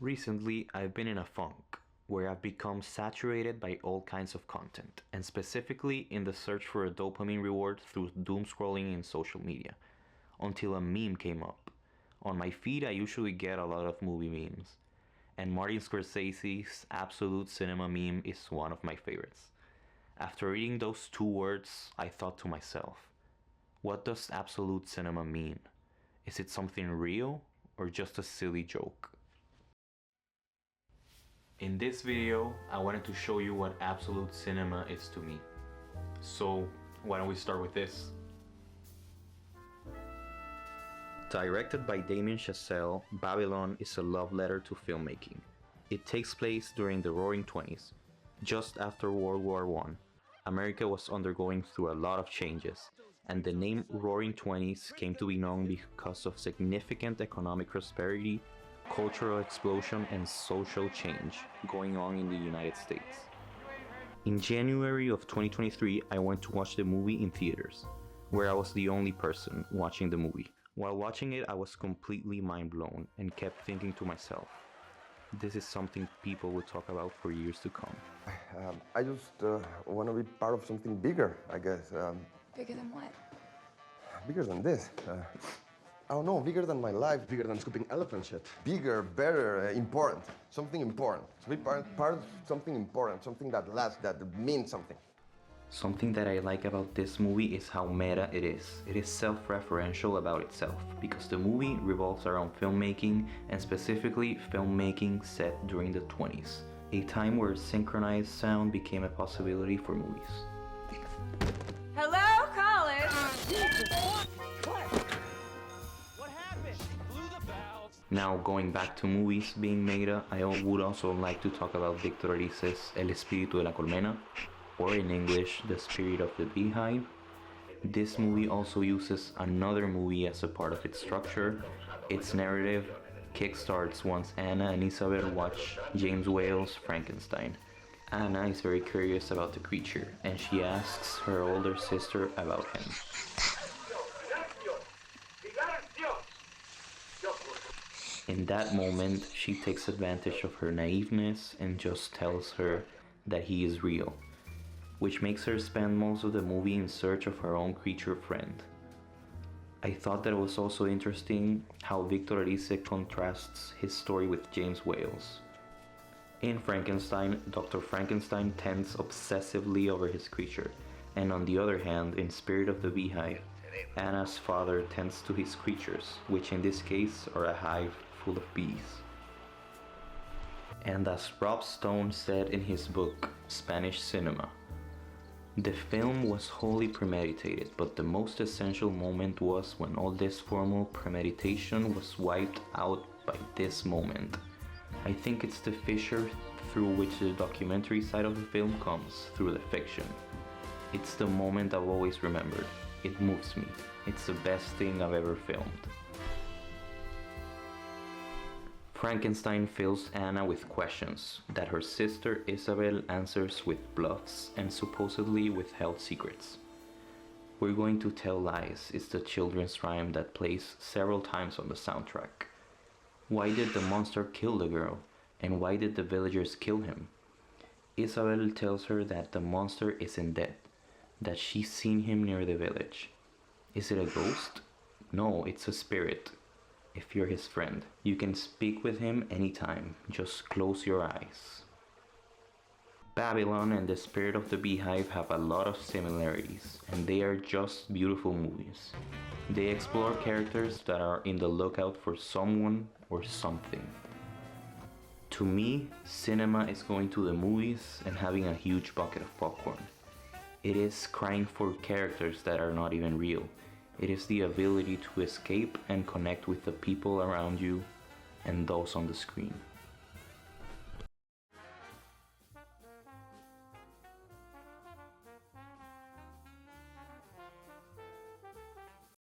Recently, I've been in a funk where I've become saturated by all kinds of content, and specifically in the search for a dopamine reward through doom scrolling in social media, until a meme came up. On my feed, I usually get a lot of movie memes, and Martin Scorsese's Absolute Cinema meme is one of my favorites. After reading those two words, I thought to myself, what does Absolute Cinema mean? Is it something real or just a silly joke? In this video, I wanted to show you what absolute cinema is to me. So, why don't we start with this? Directed by Damien Chazelle, Babylon is a love letter to filmmaking. It takes place during the Roaring Twenties, just after World War I. America was undergoing through a lot of changes, and the name Roaring Twenties came to be known because of significant economic prosperity, cultural explosion, and social change going on in the United States. In January of 2023, I went to watch the movie in theaters, where I was the only person watching the movie. While watching it, I was completely mind blown and kept thinking to myself, this is something people will talk about for years to come. I just want to be part of something bigger, I guess. Bigger than what? Bigger than this. I don't know, bigger than my life, bigger than scooping elephant shit. Bigger, better, important. Something important. To be part of something important, something that lasts, that means something. Something that I like about this movie is how meta it is. It is self-referential about itself, because the movie revolves around filmmaking, and specifically filmmaking set during the 20s, a time where synchronized sound became a possibility for movies. Hello, college! Now, going back to movies being meta, I would also like to talk about Victor Erice's El Espíritu de la Colmena, or in English, The Spirit of the Beehive. This movie also uses another movie as a part of its structure. Its narrative kickstarts once Anna and Isabel watch James Whale's Frankenstein. Anna is very curious about the creature, and she asks her older sister about him. In that moment, she takes advantage of her naiveness and just tells her that he is real, which makes her spend most of the movie in search of her own creature friend. I thought that it was also interesting how Victor Erice contrasts his story with James Whale's. In Frankenstein, Dr. Frankenstein tends obsessively over his creature, and on the other hand, in Spirit of the Beehive, Anna's father tends to his creatures, which in this case are a hive full of bees. And as Rob Stone said in his book, Spanish Cinema, the film was wholly premeditated, but the most essential moment was when all this formal premeditation was wiped out by this moment. I think it's the fissure through which the documentary side of the film comes through the fiction. It's the moment I've always remembered. It moves me. It's the best thing I've ever filmed. Frankenstein fills Anna with questions that her sister Isabel answers with bluffs and supposedly withheld secrets. We're going to tell lies is the children's rhyme that plays several times on the soundtrack. Why did the monster kill the girl? And why did the villagers kill him? Isabel tells her that the monster isn't dead, that she's seen him near the village. Is it a ghost? No, it's a spirit. If you're his friend, you can speak with him anytime, just close your eyes. Babylon and The Spirit of the Beehive have a lot of similarities, and they are just beautiful movies. They explore characters that are in the lookout for someone or something. To me, cinema is going to the movies and having a huge bucket of popcorn. It is crying for characters that are not even real. It is the ability to escape and connect with the people around you and those on the screen.